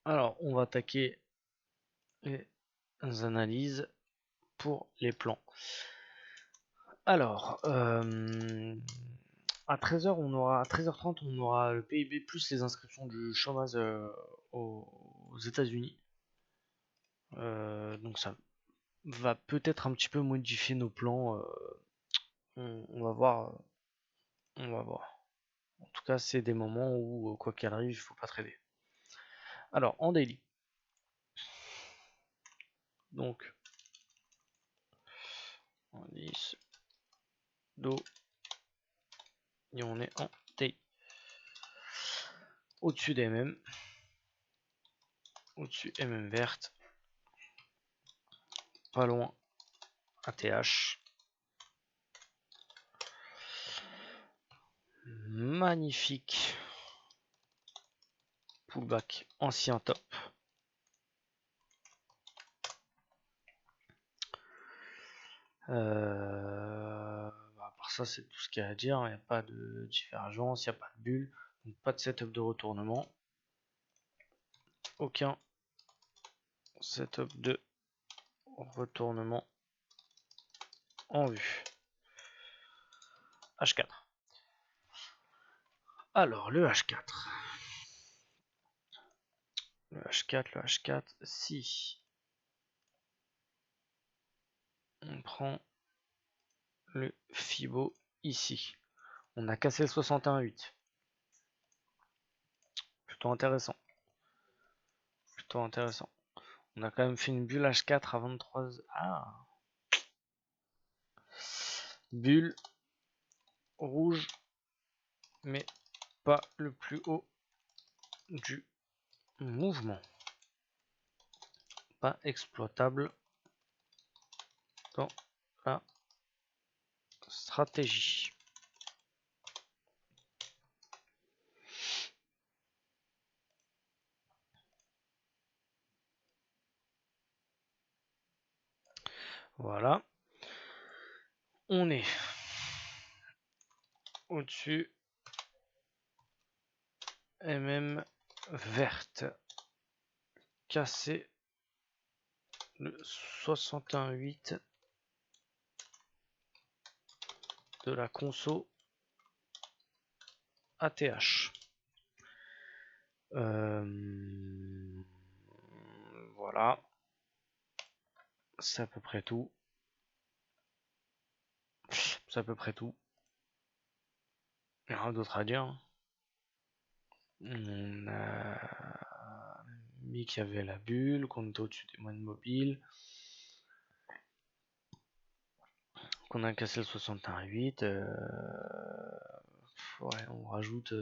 Alors, on va attaquer les analyses pour les plans. Alors, à 13h, à 13h30, on aura le PIB plus les inscriptions du chômage aux États-Unis. Donc ça va peut-être un petit peu modifier nos plans. On va voir. On va voir. En tout cas, c'est des moments où, quoi qu'il arrive, il faut pas trader. Alors, en daily. Donc, indice, do, et on est en daily. Au-dessus des MM. Au-dessus MM verte. Pas loin ATH. Magnifique pullback ancien top. À part ça, c'est tout ce qu'il y a à dire. Il n'y a pas de divergence, il n'y a pas de bulle, donc pas de setup de retournement. Aucun setup de retournement en vue. H4. Alors, le H4. Le H4, si on prend le Fibo ici, on a cassé le 61,8. Plutôt intéressant. Plutôt intéressant. On a quand même fait une bulle H4 à 23. Ah, bulle rouge, mais pas le plus haut du mouvement. Pas exploitable dans la stratégie. Voilà. On est au-dessus. MM verte. Cassé le 61,8 de la conso ATH. Voilà. C'est à peu près tout. C'est à peu près tout. Il n'y a rien d'autre à dire. On a mis qu'il y avait la bulle, qu'on était au-dessus des moyennes mobiles, qu'on a cassé le 61,8. Ouais, on rajoute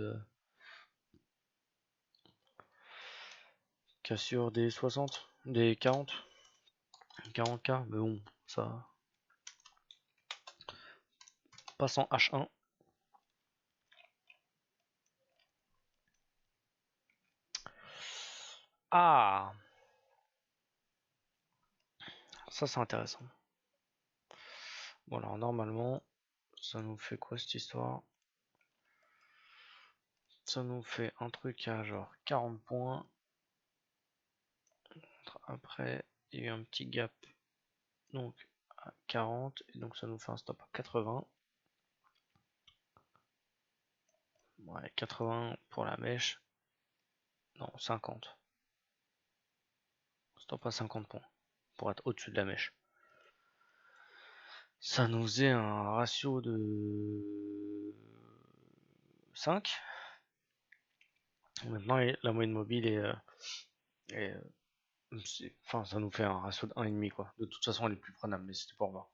cassure des 60, des 40, 40K, mais bon, ça passe en H1. Ah, ça c'est intéressant. Bon alors normalement, ça nous fait quoi cette histoire? Ça nous fait un truc à genre 40 points. Après, il y a eu un petit gap donc à 40 et donc ça nous fait un stop à 80. Ouais, 80 pour la mèche. Non, 50. Stop à 50 points pour être au-dessus de la mèche. Ça nous faisait un ratio de 5. Maintenant, la moyenne mobile enfin, ça nous fait un ratio de 1,5 quoi. De toute façon, elle est plus prenable, mais c'était pour voir.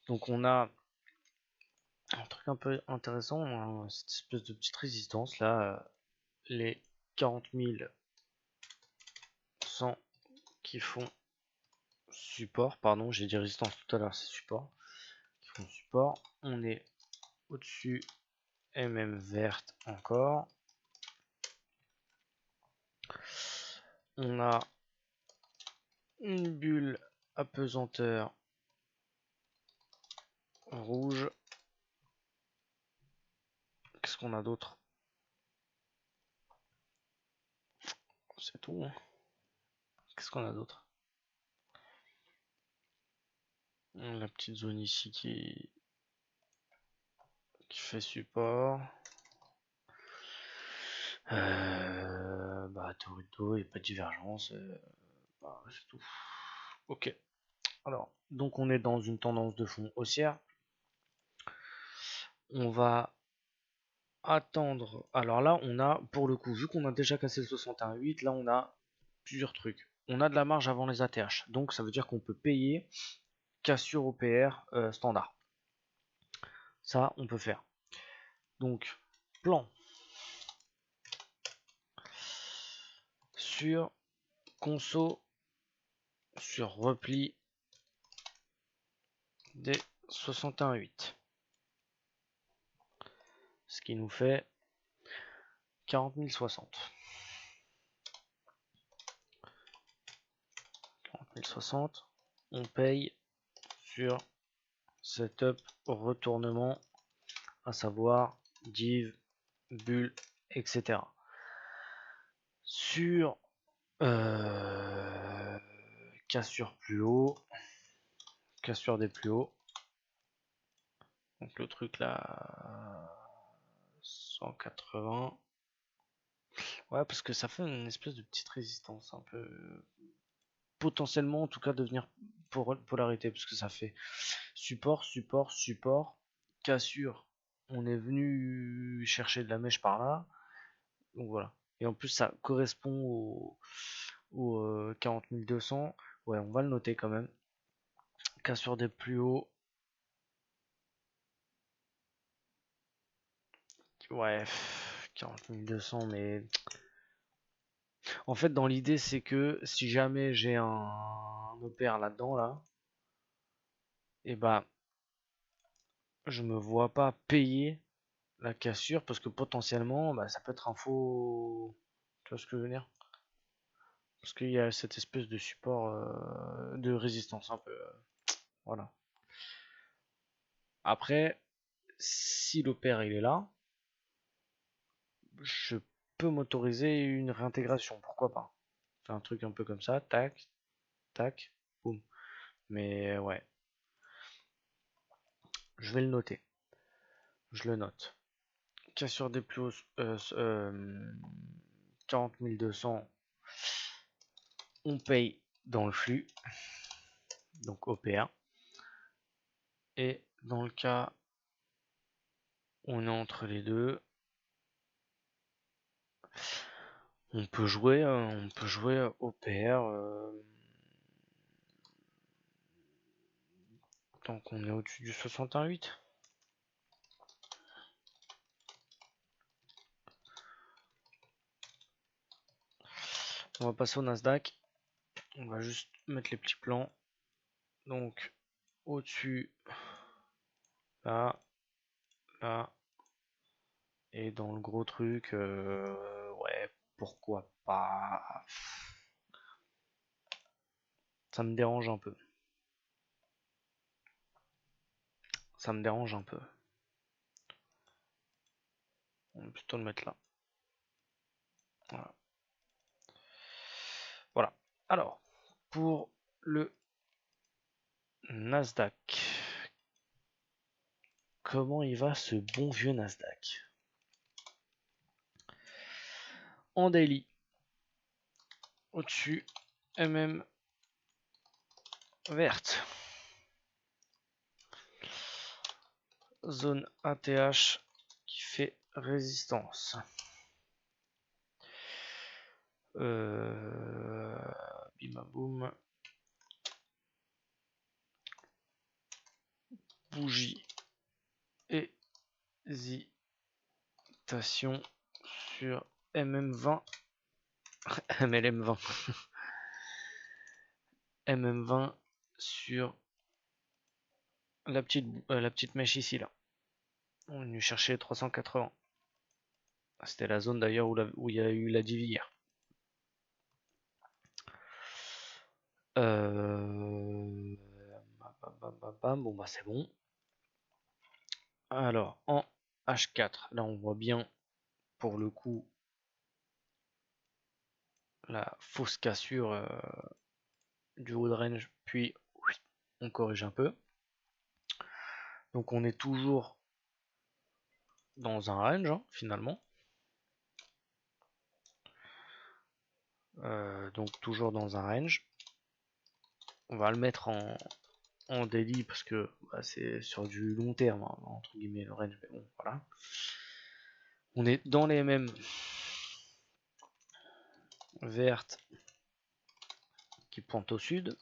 Donc, on a un truc un peu intéressant, hein, cette espèce de petite résistance là, les 40 100 qui font support, pardon, j'ai dit résistance tout à l'heure, c'est support, qui font support. On est au-dessus, MM verte encore. On a une bulle apesanteur rouge. Qu'est-ce qu'on a d'autre? C'est tout. Hein. Qu'est-ce qu'on a d'autre? La petite zone ici qui fait support. Théorie de dos, il n'y a pas de divergence. C'est tout. Ok. Alors, donc on est dans une tendance de fond haussière. On va attendre. Alors là, on a, pour le coup, vu qu'on a déjà cassé le 61,8, là on a plusieurs trucs. On a de la marge avant les ATH. Donc ça veut dire qu'on peut payer cassure OPR standard. Ça, on peut faire. Donc, plan sur conso sur repli des 61,8. Ce qui nous fait 40 060. 40 060. On paye sur setup retournement, à savoir div, bulle, etc. Sur cassure plus haut, cassure des plus hauts. Donc le truc là, 180. Ouais, parce que ça fait une espèce de petite résistance un peu potentiellement en tout cas devenir polarité, parce que ça fait support, support, support, cassure. On est venu chercher de la mèche par là, donc voilà. Et en plus ça correspond au 40 200. Ouais, on va le noter quand même. Cassure des plus hauts. Ouais, 40 200, mais en fait dans l'idée c'est que si jamais j'ai un opère là-dedans là, et bah je me vois pas payer la cassure parce que potentiellement ça peut être un faux. Tu vois ce que je veux dire? Parce qu'il y a cette espèce de support de résistance un peu. Voilà. Après, si l'opère il est là, je peux m'autoriser une réintégration, pourquoi pas. Faire un truc un peu comme ça, tac, tac, boum. Mais ouais, je vais le noter. Je le note. Cassure des plus hauts 40 200, on paye dans le flux, donc OPA. Et dans le cas, on est entre les deux. On peut jouer OPR tant qu'on est au-dessus du 61,8. On va passer au Nasdaq. On va juste mettre les petits plans. Donc au-dessus, là, là. Et dans le gros truc, ouais, pourquoi pas. Ça me dérange un peu. Ça me dérange un peu. On va plutôt le mettre là. Voilà. Voilà. Alors, pour le Nasdaq. Comment il va ce bon vieux Nasdaq? En daily. Au-dessus, MM verte. Zone ATH qui fait résistance. Bimaboum. Bougie. Hésitation sur MM20. MLM20. MM20 sur la petite mèche ici là. On est venu chercher 380. C'était la zone d'ailleurs où il y a eu la div hier. Bon bah c'est bon. Alors en H4, là on voit bien pour le coup la fausse cassure du haut de range, puis on corrige un peu. Donc on est toujours dans un range hein, finalement. Donc toujours dans un range. On va le mettre en daily parce que bah, c'est sur du long terme, hein, entre guillemets le range, mais bon voilà. On est dans les mêmes vertes qui pointent au sud.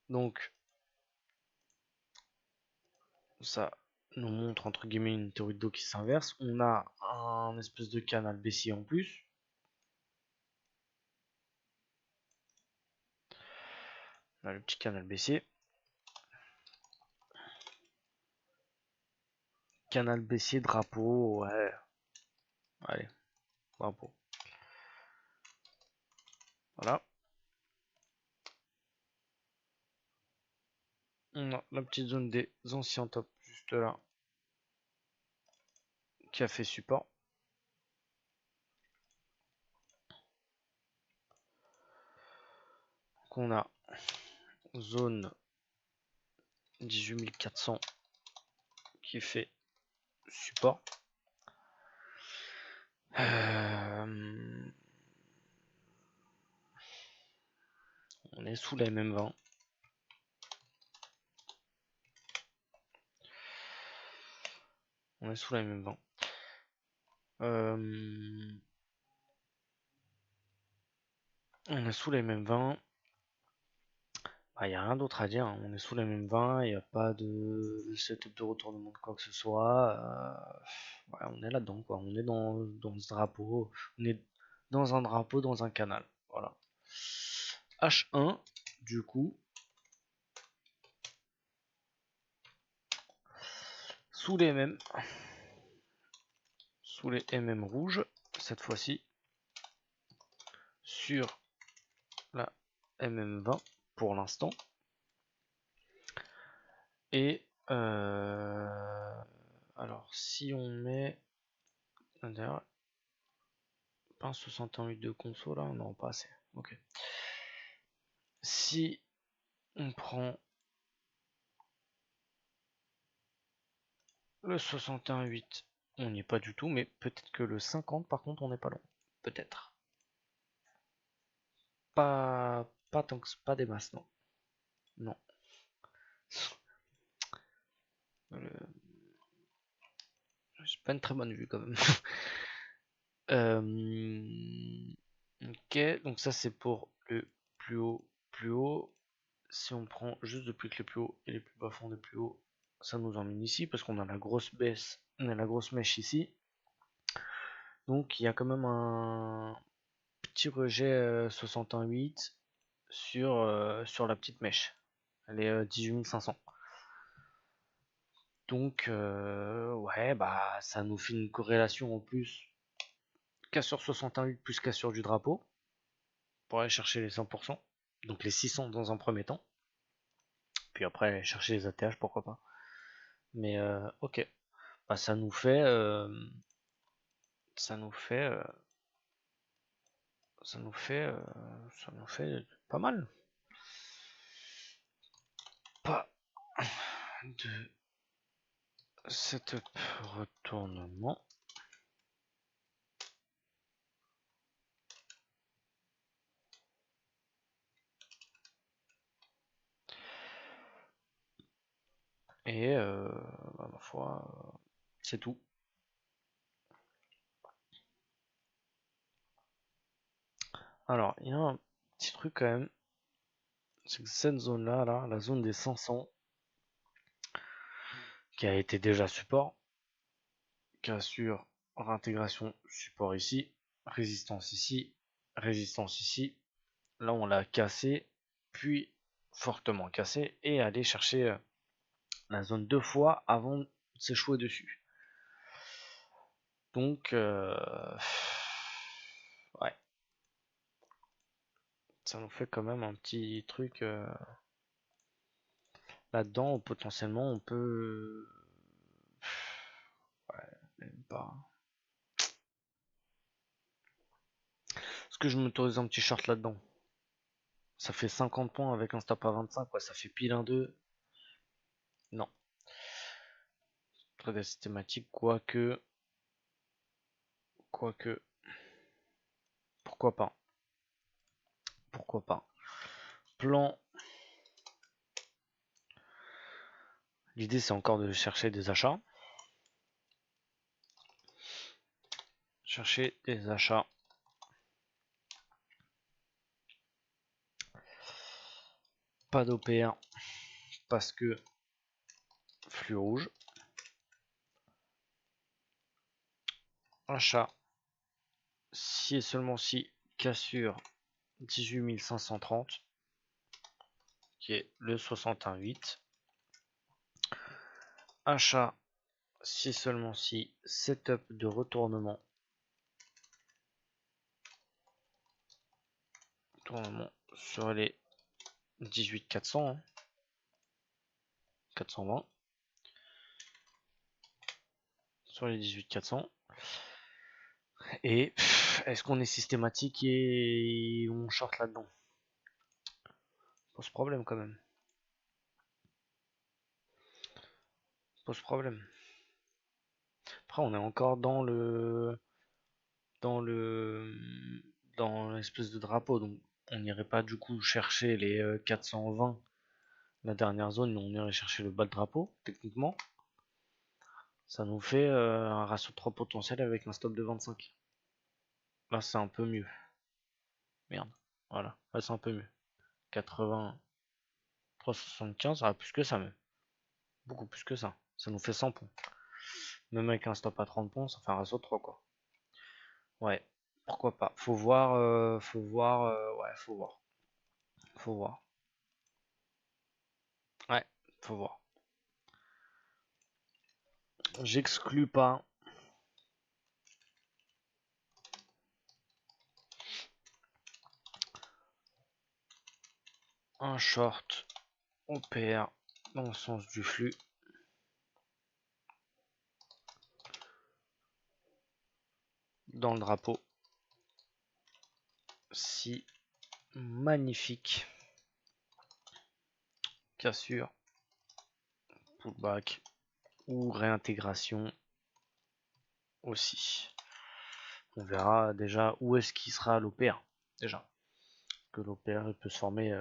Donc ça nous montre entre guillemets une théorie de dos qui s'inverse. On a un espèce de canal baissier en plus. On a le petit canal baissier. Canal baissier, drapeau, ouais. Allez, drapeau. Voilà. On a la petite zone des anciens tops juste là. Qui a fait support. Donc on a zone 18400 qui fait support. On est sous la MM20. On est sous la MM20. On est sous la MM20. Il n'y a rien d'autre à dire, hein. On est sous la MM20, il n'y a pas de setup de retournement de quoi que ce soit. Ouais, on est là-dedans, quoi. On est dans ce drapeau. On est dans un drapeau, dans un canal. Voilà. H1, du coup. Sous les MM. Sous les MM rouges, cette fois-ci. Sur la MM20 pour l'instant. Et alors si on met d'ailleurs pas un 68 de conso là, non pas assez. Ok. Si on prend le 61.8, on n'y est pas du tout, mais peut-être que le 50 par contre on n'est pas loin. Peut-être. Pas tant que pas des masses, non. Non. C'est pas une très bonne vue quand même. Ok, donc ça c'est pour le plus haut, plus haut. Si on prend juste depuis que les plus hauts et les plus bas font des plus hauts, ça nous emmène ici parce qu'on a la grosse baisse, on a la grosse mèche ici. Donc il y a quand même un petit rejet 61.8 sur la petite mèche. Elle est 18 500. Donc ouais bah ça nous fait une corrélation en plus cassure 61.8 plus cassure du drapeau pour aller chercher les 100%. Donc les 600 dans un premier temps. Puis après aller chercher les ATH pourquoi pas. Mais ok. Bah, ça nous fait ça nous fait ça nous fait pas mal. Pas de setup retournement. Et bah, ma foi, c'est tout. Alors, il y a un petit truc quand même. C'est que cette zone-là, là, la zone des 500, qui a été déjà support, qui assure réintégration support ici, résistance ici, résistance ici. Là, on l'a cassé, puis fortement cassé, et aller chercher la zone 2 fois avant de s'échouer dessus. Donc, ouais. Ça nous fait quand même un petit truc là-dedans. Potentiellement, on peut. Ouais, même pas. Est-ce que je m'autorise un petit short là-dedans? Ça fait 50 points avec un stop à 25, quoi. Ça fait pile un 2. Non. Très systématique, quoique. Quoique. Pourquoi pas? Pourquoi pas? Plan. L'idée, c'est encore de chercher des achats. Chercher des achats. Pas d'OPR. Parce que flux rouge. Achat. Si et seulement si cassure 18530. Qui est le 61.8. Achat. Si et seulement si setup de retournement. Retournement sur les 18400. Hein. 420. Sur les 18400. Et est-ce qu'on est systématique et on short là-dedans? Pose problème quand même. Pose problème. Après on est encore dans l'espèce de drapeau, donc on n'irait pas du coup chercher les 420, la dernière zone, mais on irait chercher le bas de drapeau, techniquement. Ça nous fait un ratio de 3 potentiels avec un stop de 25. Là c'est un peu mieux. Merde. Voilà. Là c'est un peu mieux. 80, 375, ça va plus que ça même. Beaucoup plus que ça. Ça nous fait 100 points. Même avec un stop à 30 points, ça fait un ratio de 3 quoi. Ouais. Pourquoi pas. Faut voir. Ouais, faut voir. Faut voir. Ouais, faut voir. J'exclus pas un short OPR dans le sens du flux dans le drapeau. Si magnifique cassure, pullback ou réintégration aussi. On verra déjà où est-ce qu'il sera l'OPR déjà. Que l'OPR il peut se former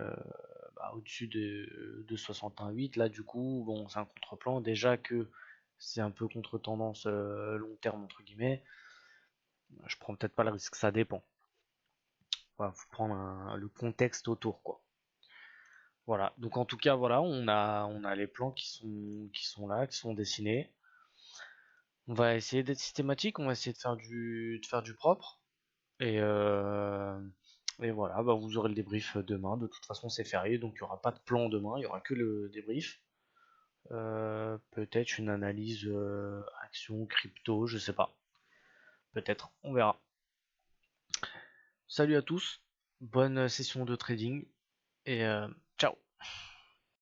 au-dessus de 61.8. Là du coup bon c'est un contre-plan. Déjà que c'est un peu contre-tendance long terme entre guillemets. Je prends peut-être pas le risque, ça dépend. Voilà, faut prendre le contexte autour quoi. Voilà, donc en tout cas voilà, on a les plans qui sont là, qui sont dessinés. On va essayer d'être systématique, on va essayer de faire du propre. Et, et voilà, bah vous aurez le débrief demain. De toute façon, c'est férié, donc il n'y aura pas de plan demain, il y aura que le débrief. Peut-être une analyse action, crypto, je sais pas. Peut-être, on verra. Salut à tous, bonne session de trading et ciao.